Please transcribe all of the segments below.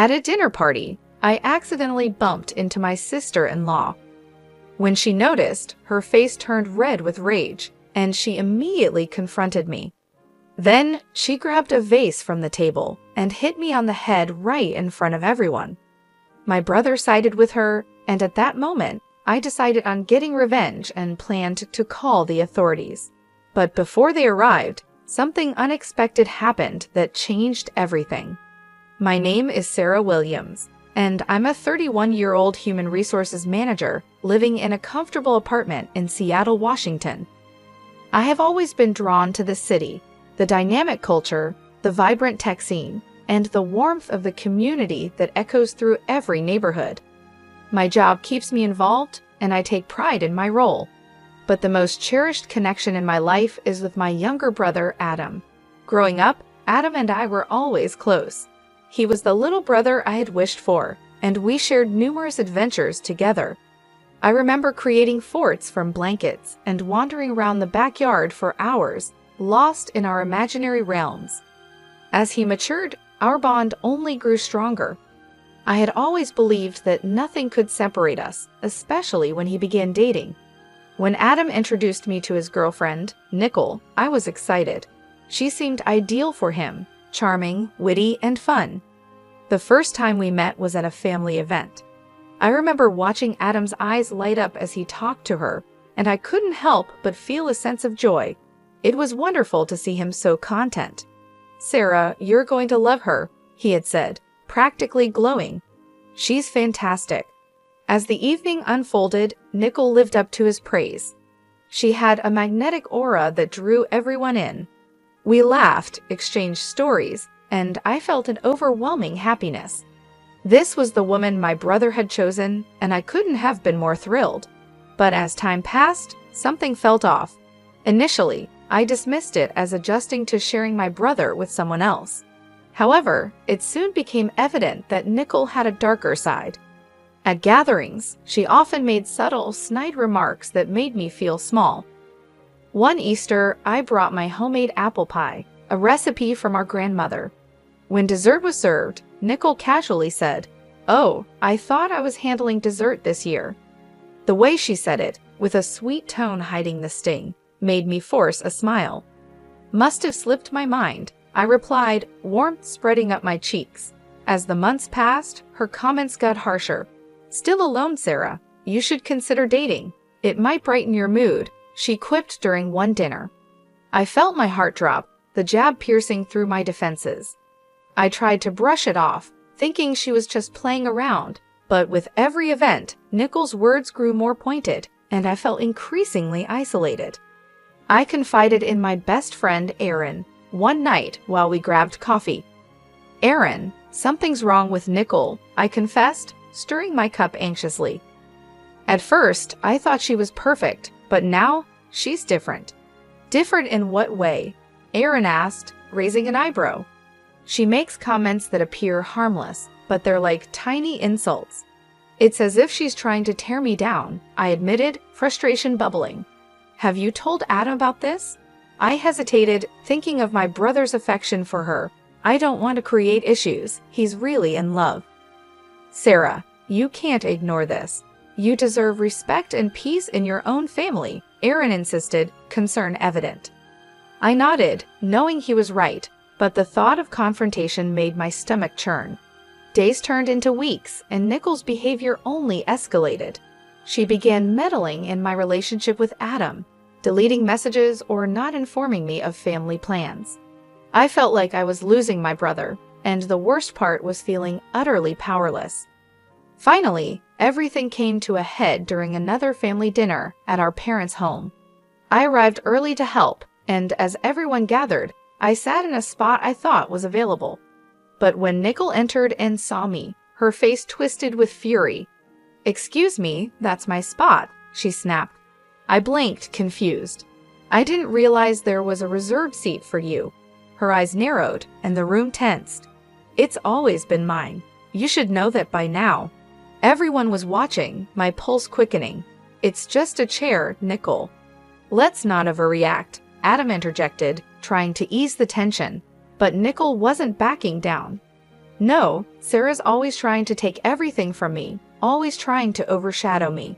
At a dinner party, I accidentally bumped into my sister-in-law. When she noticed, her face turned red with rage, and she immediately confronted me. Then, she grabbed a vase from the table and hit me on the head right in front of everyone. My brother sided with her, and at that moment, I decided on getting revenge and planned to call the authorities. But before they arrived, something unexpected happened that changed everything. My name is Sarah Williams, and I'm a 31-year-old human resources manager living in a comfortable apartment in Seattle, Washington. I have always been drawn to the city, the dynamic culture, the vibrant tech scene, and the warmth of the community that echoes through every neighborhood. My job keeps me involved, and I take pride in my role. But the most cherished connection in my life is with my younger brother, Adam. Growing up, Adam and I were always close. He was the little brother I had wished for, and we shared numerous adventures together. I remember creating forts from blankets and wandering around the backyard for hours, lost in our imaginary realms. As he matured, our bond only grew stronger. I had always believed that nothing could separate us, especially when he began dating. When Adam introduced me to his girlfriend, Nicole, I was excited. She seemed ideal for him, charming, witty, and fun. The first time we met was at a family event. I remember watching Adam's eyes light up as he talked to her, and I couldn't help but feel a sense of joy. It was wonderful to see him so content. "Sarah, you're going to love her," he had said, practically glowing. "She's fantastic." As the evening unfolded, Nicole lived up to his praise. She had a magnetic aura that drew everyone in. We laughed, exchanged stories, and I felt an overwhelming happiness. This was the woman my brother had chosen, and I couldn't have been more thrilled. But as time passed, something felt off. Initially, I dismissed it as adjusting to sharing my brother with someone else. However, it soon became evident that Nicole had a darker side. At gatherings, she often made subtle, snide remarks that made me feel small. One Easter, I brought my homemade apple pie, a recipe from our grandmother. When dessert was served, Nicole casually said, "Oh, I thought I was handling dessert this year." The way she said it, with a sweet tone hiding the sting, made me force a smile. "Must have slipped my mind," I replied, warmth spreading up my cheeks. As the months passed, her comments got harsher. "Still alone, Sarah? You should consider dating. It might brighten your mood," she quipped during one dinner. I felt my heart drop, the jab piercing through my defenses. I tried to brush it off, thinking she was just playing around, but with every event, Nicole's words grew more pointed, and I felt increasingly isolated. I confided in my best friend, Aaron, one night while we grabbed coffee. "Aaron, something's wrong with Nicole," I confessed, stirring my cup anxiously. At first, I thought she was perfect, but now, she's different. "Different in what way?" Aaron asked, raising an eyebrow. "She makes comments that appear harmless, but they're like tiny insults. It's as if she's trying to tear me down," I admitted, frustration bubbling. "Have you told Adam about this?" I hesitated, thinking of my brother's affection for her. "I don't want to create issues. He's really in love." "Sarah, you can't ignore this. You deserve respect and peace in your own family," Aaron insisted, concern evident. I nodded, knowing he was right, but the thought of confrontation made my stomach churn. Days turned into weeks, and Nicole's behavior only escalated. She began meddling in my relationship with Adam, deleting messages or not informing me of family plans. I felt like I was losing my brother, and the worst part was feeling utterly powerless. Finally, everything came to a head during another family dinner at our parents' home. I arrived early to help, and as everyone gathered, I sat in a spot I thought was available. But when Nicole entered and saw me, her face twisted with fury. "Excuse me, that's my spot," she snapped. I blinked, confused. "I didn't realize there was a reserved seat for you." Her eyes narrowed, and the room tensed. "It's always been mine. You should know that by now." Everyone was watching, my pulse quickening. "It's just a chair, Nicole." "Let's not overreact," Adam interjected, trying to ease the tension, but Nicole wasn't backing down. No, Sarah's always trying to take everything from me, always trying to overshadow me.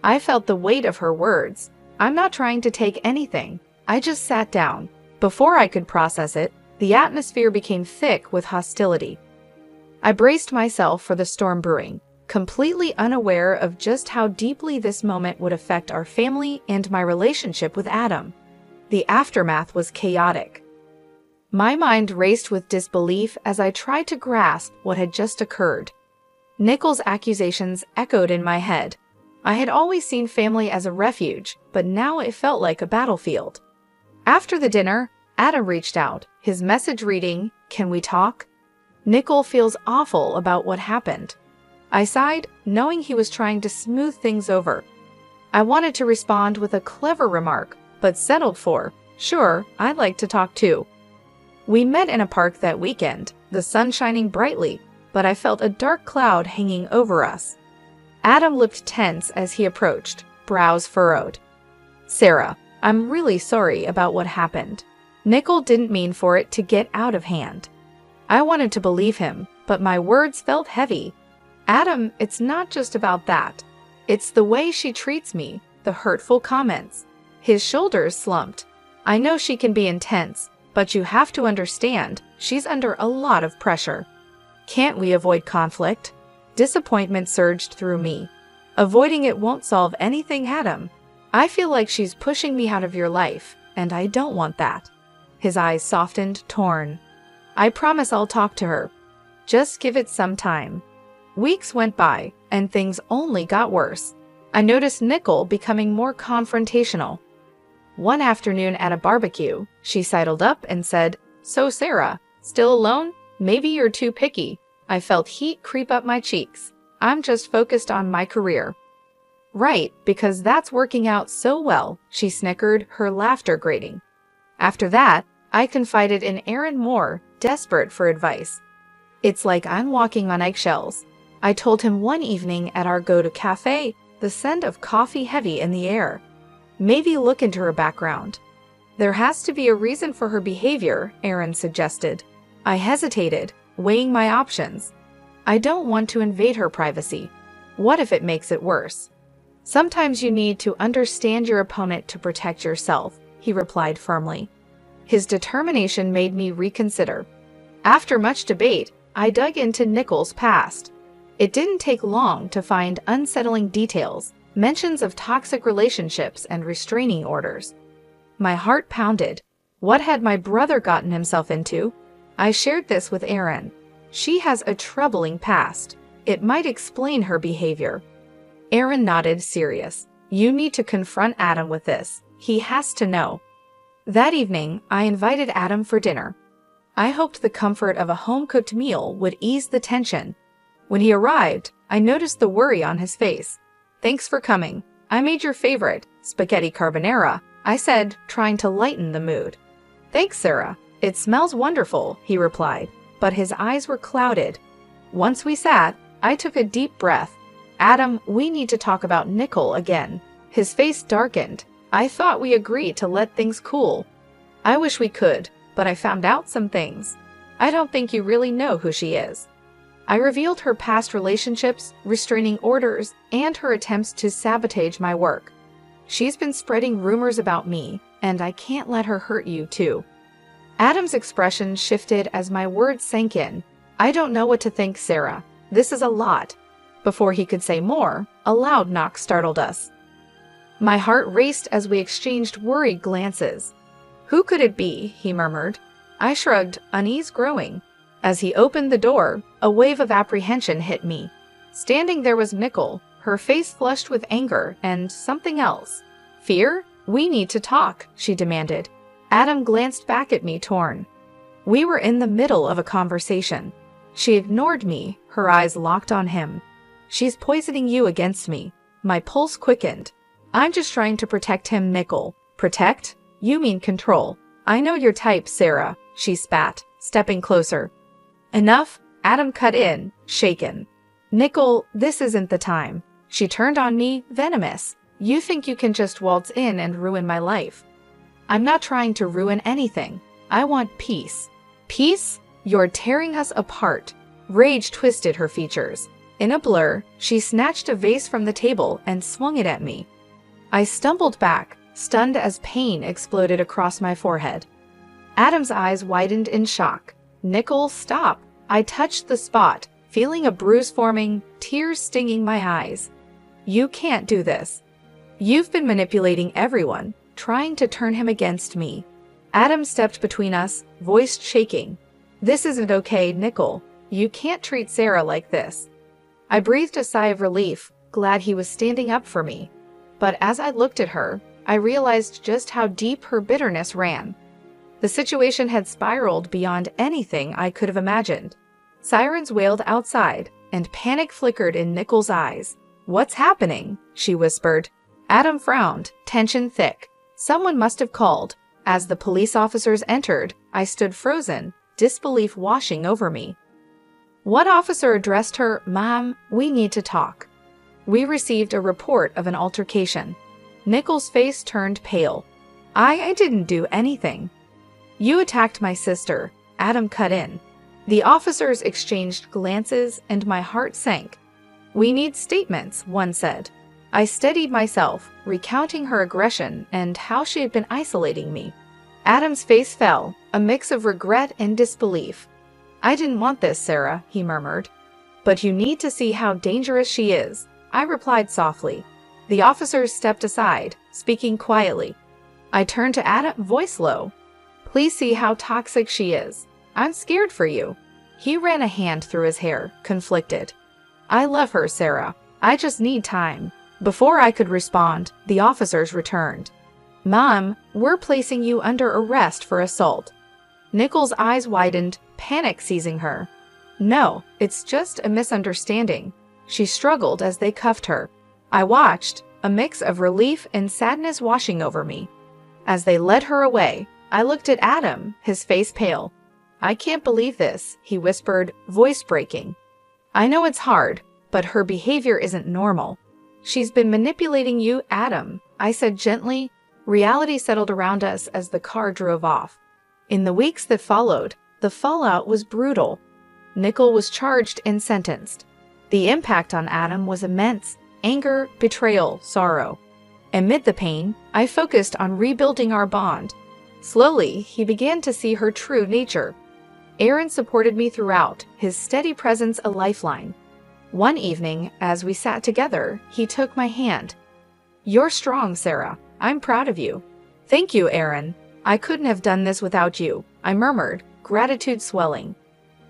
I felt the weight of her words. I'm not trying to take anything. I just sat down. Before I could process it, the atmosphere became thick with hostility. I braced myself for the storm brewing, completely unaware of just how deeply this moment would affect our family and my relationship with Adam. The aftermath was chaotic. My mind raced with disbelief as I tried to grasp what had just occurred. Nichols' accusations echoed in my head. I had always seen family as a refuge, but now it felt like a battlefield. After the dinner, Adam reached out, his message reading, "Can we talk?" Nicole feels awful about what happened. I sighed, knowing he was trying to smooth things over. I wanted to respond with a clever remark, but settled for, "Sure, I'd like to talk too." We met in a park that weekend, the sun shining brightly, but I felt a dark cloud hanging over us. Adam looked tense as he approached, brows furrowed. "Sarah, I'm really sorry about what happened. Nicole didn't mean for it to get out of hand." I wanted to believe him, but my words felt heavy. "Adam, it's not just about that. It's the way she treats me, the hurtful comments." His shoulders slumped. "I know she can be intense, but you have to understand, she's under a lot of pressure. Can't we avoid conflict?" Disappointment surged through me. "Avoiding it won't solve anything, Adam. I feel like she's pushing me out of your life, and I don't want that." His eyes softened, torn. "I promise I'll talk to her. Just give it some time." Weeks went by, and things only got worse. I noticed Nicole becoming more confrontational. One afternoon at a barbecue, she sidled up and said, "So Sarah, still alone? Maybe you're too picky." I felt heat creep up my cheeks. "I'm just focused on my career." "Right, because that's working out so well," she snickered, her laughter grating. After that, I confided in Aaron more, desperate for advice. "It's like I'm walking on eggshells." I told him one evening at our go-to cafe, the scent of coffee heavy in the air. "Maybe look into her background." "There has to be a reason for her behavior," Aaron suggested. I hesitated, weighing my options. I don't want to invade her privacy. What if it makes it worse? "Sometimes you need to understand your opponent to protect yourself," he replied firmly. His determination made me reconsider. After much debate, I dug into Nichols' past. It didn't take long to find unsettling details, mentions of toxic relationships and restraining orders. My heart pounded. What had my brother gotten himself into? I shared this with Aaron. "She has a troubling past. It might explain her behavior." Aaron nodded, serious. "You need to confront Adam with this. He has to know." That evening, I invited Adam for dinner. I hoped the comfort of a home-cooked meal would ease the tension. When he arrived, I noticed the worry on his face. "Thanks for coming. I made your favorite, spaghetti carbonara," I said, trying to lighten the mood. "Thanks, Sarah. It smells wonderful," he replied, but his eyes were clouded. Once we sat, I took a deep breath. "Adam, we need to talk about Nicole again." His face darkened. "I thought we agreed to let things cool." "I wish we could, but I found out some things. I don't think you really know who she is." I revealed her past relationships, restraining orders, and her attempts to sabotage my work. "She's been spreading rumors about me, and I can't let her hurt you too." Adam's expression shifted as my words sank in. "I don't know what to think, Sarah. This is a lot." Before he could say more, a loud knock startled us. My heart raced as we exchanged worried glances. "Who could it be?" he murmured. I shrugged, unease growing. As he opened the door, a wave of apprehension hit me. Standing there was Nicole, her face flushed with anger and something else. "Fear? We need to talk," she demanded. Adam glanced back at me, torn. We were in the middle of a conversation. She ignored me, her eyes locked on him. "She's poisoning you against me." My pulse quickened. "I'm just trying to protect him, Nicole." "Protect? You mean control." "I know your type, Sarah," she spat, stepping closer. "Enough," Adam cut in, shaken. "Nicole, this isn't the time." She turned on me, venomous. "You think you can just waltz in and ruin my life." "I'm not trying to ruin anything. I want peace." "Peace? You're tearing us apart." Rage twisted her features. In a blur, she snatched a vase from the table and swung it at me. I stumbled back, stunned as pain exploded across my forehead. Adam's eyes widened in shock. "Nickel, stop." I touched the spot, feeling a bruise forming, tears stinging my eyes. "You can't do this. You've been manipulating everyone, trying to turn him against me." Adam stepped between us, voice shaking. "This isn't okay, Nickel. You can't treat Sarah like this." I breathed a sigh of relief, glad he was standing up for me. But as I looked at her, I realized just how deep her bitterness ran. The situation had spiraled beyond anything I could have imagined. Sirens wailed outside, and panic flickered in Nickel's eyes. "What's happening?" she whispered. Adam frowned, tension thick. Someone must have called. As the police officers entered, I stood frozen, disbelief washing over me. One officer addressed her, "Ma'am, we need to talk." We received a report of an altercation. Nickel's face turned pale. I didn't do anything." "You attacked my sister," Adam cut in. The officers exchanged glances and my heart sank. "We need statements," one said. I steadied myself, recounting her aggression and how she had been isolating me. Adam's face fell, a mix of regret and disbelief. "I didn't want this, Sarah," he murmured. "But you need to see how dangerous she is," I replied softly. The officers stepped aside, speaking quietly. I turned to Adam, voice low. "Please see how toxic she is. I'm scared for you." He ran a hand through his hair, conflicted. "I love her, Sarah. I just need time." Before I could respond, the officers returned. "Mom, we're placing you under arrest for assault." Nickel's eyes widened, panic seizing her. "No, it's just a misunderstanding." She struggled as they cuffed her. I watched, a mix of relief and sadness washing over me. As they led her away, I looked at Adam, his face pale. "I can't believe this," he whispered, voice breaking. "I know it's hard, but her behavior isn't normal." "She's been manipulating you, Adam," I said gently. Reality settled around us as the car drove off. In the weeks that followed, the fallout was brutal. Nickel was charged and sentenced. The impact on Adam was immense: anger, betrayal, sorrow. Amid the pain, I focused on rebuilding our bond. Slowly, he began to see her true nature. Aaron supported me throughout, his steady presence a lifeline. One evening, as we sat together, he took my hand. "You're strong, Sarah. I'm proud of you." "Thank you, Aaron. I couldn't have done this without you," I murmured, gratitude swelling.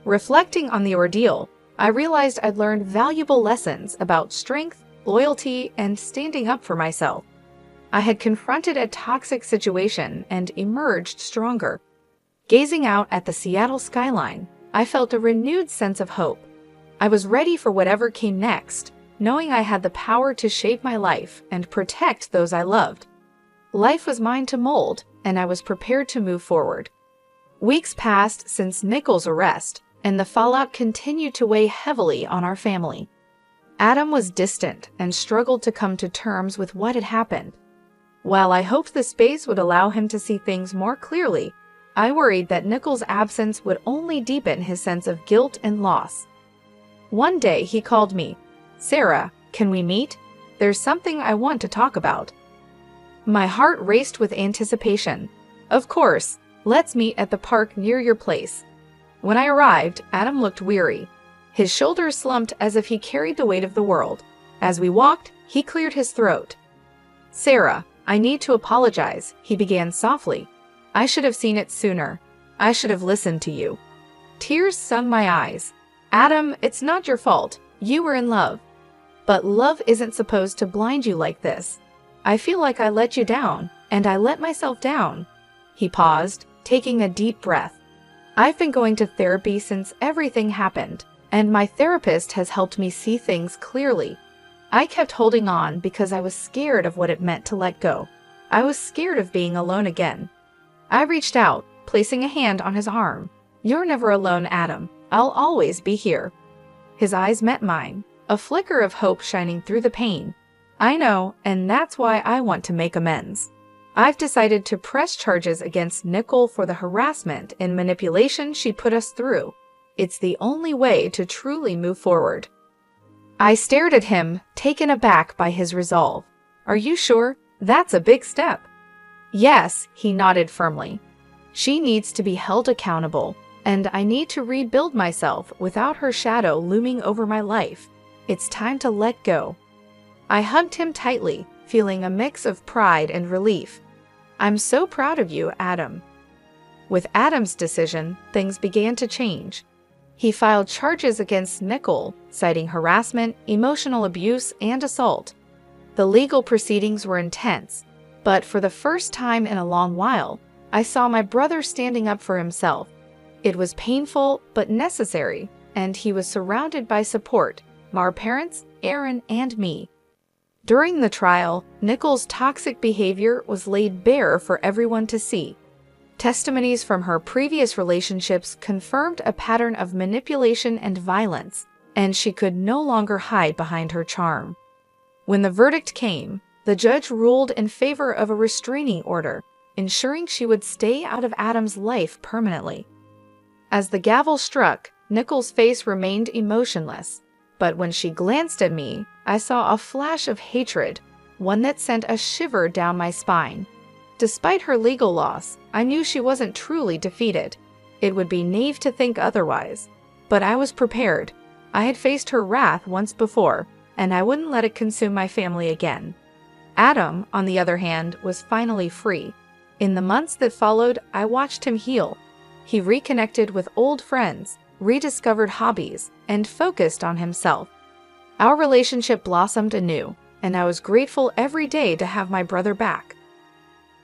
Reflecting on the ordeal, I realized I'd learned valuable lessons about strength, loyalty, and standing up for myself. I had confronted a toxic situation and emerged stronger. Gazing out at the Seattle skyline, I felt a renewed sense of hope. I was ready for whatever came next, knowing I had the power to shape my life and protect those I loved. Life was mine to mold, and I was prepared to move forward. Weeks passed since Nickel's arrest, and the fallout continued to weigh heavily on our family. Adam was distant and struggled to come to terms with what had happened. While I hoped the space would allow him to see things more clearly, I worried that Nickel's absence would only deepen his sense of guilt and loss. One day he called me. "Sarah, can we meet? There's something I want to talk about." My heart raced with anticipation. "Of course, let's meet at the park near your place." When I arrived, Adam looked weary. His shoulders slumped as if he carried the weight of the world. As we walked, he cleared his throat. "Sarah, I need to apologize," he began softly. "I should have seen it sooner. I should have listened to you." Tears stung my eyes. "Adam, it's not your fault. You were in love. But love isn't supposed to blind you like this. I feel like I let you down, and I let myself down." He paused, taking a deep breath. "I've been going to therapy since everything happened, and my therapist has helped me see things clearly. I kept holding on because I was scared of what it meant to let go. I was scared of being alone again." I reached out, placing a hand on his arm. "You're never alone, Adam. I'll always be here." His eyes met mine, a flicker of hope shining through the pain. "I know, and that's why I want to make amends. I've decided to press charges against Nickel for the harassment and manipulation she put us through. It's the only way to truly move forward." I stared at him, taken aback by his resolve. "Are you sure? That's a big step." "Yes," he nodded firmly. "She needs to be held accountable, and I need to rebuild myself without her shadow looming over my life. It's time to let go." I hugged him tightly, feeling a mix of pride and relief. "I'm so proud of you, Adam." With Adam's decision, things began to change. He filed charges against Nicole, citing harassment, emotional abuse, and assault. The legal proceedings were intense, but for the first time in a long while, I saw my brother standing up for himself. It was painful but necessary, and he was surrounded by support, our parents, Aaron, and me. During the trial, Nicole's toxic behavior was laid bare for everyone to see. Testimonies from her previous relationships confirmed a pattern of manipulation and violence, and she could no longer hide behind her charm. When the verdict came, the judge ruled in favor of a restraining order, ensuring she would stay out of Adam's life permanently. As the gavel struck, Nicole's face remained emotionless, but when she glanced at me, I saw a flash of hatred, one that sent a shiver down my spine. Despite her legal loss, I knew she wasn't truly defeated. It would be naive to think otherwise. But I was prepared. I had faced her wrath once before, and I wouldn't let it consume my family again. Adam, on the other hand, was finally free. In the months that followed, I watched him heal. He reconnected with old friends, rediscovered hobbies, and focused on himself. Our relationship blossomed anew, and I was grateful every day to have my brother back.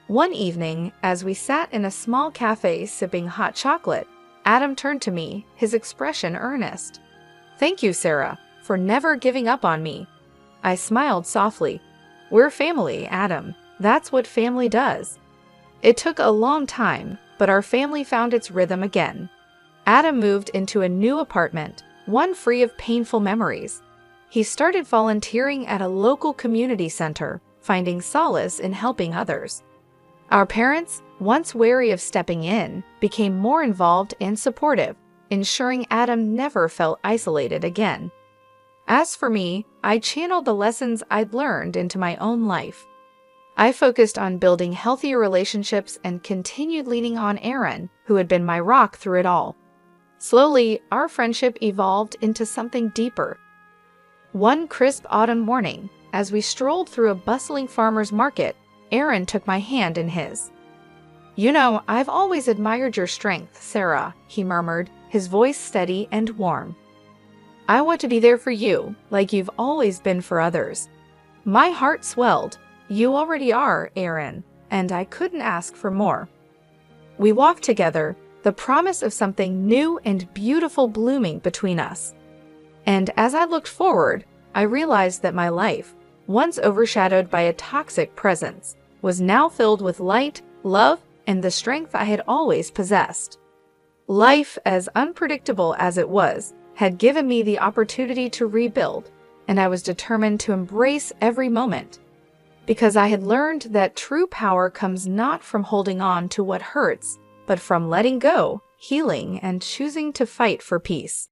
One evening, as we sat in a small cafe sipping hot chocolate, Adam turned to me, his expression earnest. "Thank you, Sarah, for never giving up on me." I smiled softly. "We're family, Adam. That's what family does." It took a long time, but our family found its rhythm again. Adam moved into a new apartment, one free of painful memories. He started volunteering at a local community center, finding solace in helping others. Our parents, once wary of stepping in, became more involved and supportive, ensuring Adam never felt isolated again. As for me, I channeled the lessons I'd learned into my own life. I focused on building healthier relationships and continued leaning on Aaron, who had been my rock through it all. Slowly, our friendship evolved into something deeper. One crisp autumn morning, as we strolled through a bustling farmer's market, Aaron took my hand in his. "You know, I've always admired your strength, Sarah," he murmured, his voice steady and warm. "I want to be there for you, like you've always been for others." My heart swelled. "You already are, Aaron," and I couldn't ask for more. We walked together, the promise of something new and beautiful blooming between us. And as I looked forward, I realized that my life, once overshadowed by a toxic presence, was now filled with light, love, and the strength I had always possessed. Life, as unpredictable as it was, had given me the opportunity to rebuild, and I was determined to embrace every moment. Because I had learned that true power comes not from holding on to what hurts, but from letting go, healing, and choosing to fight for peace.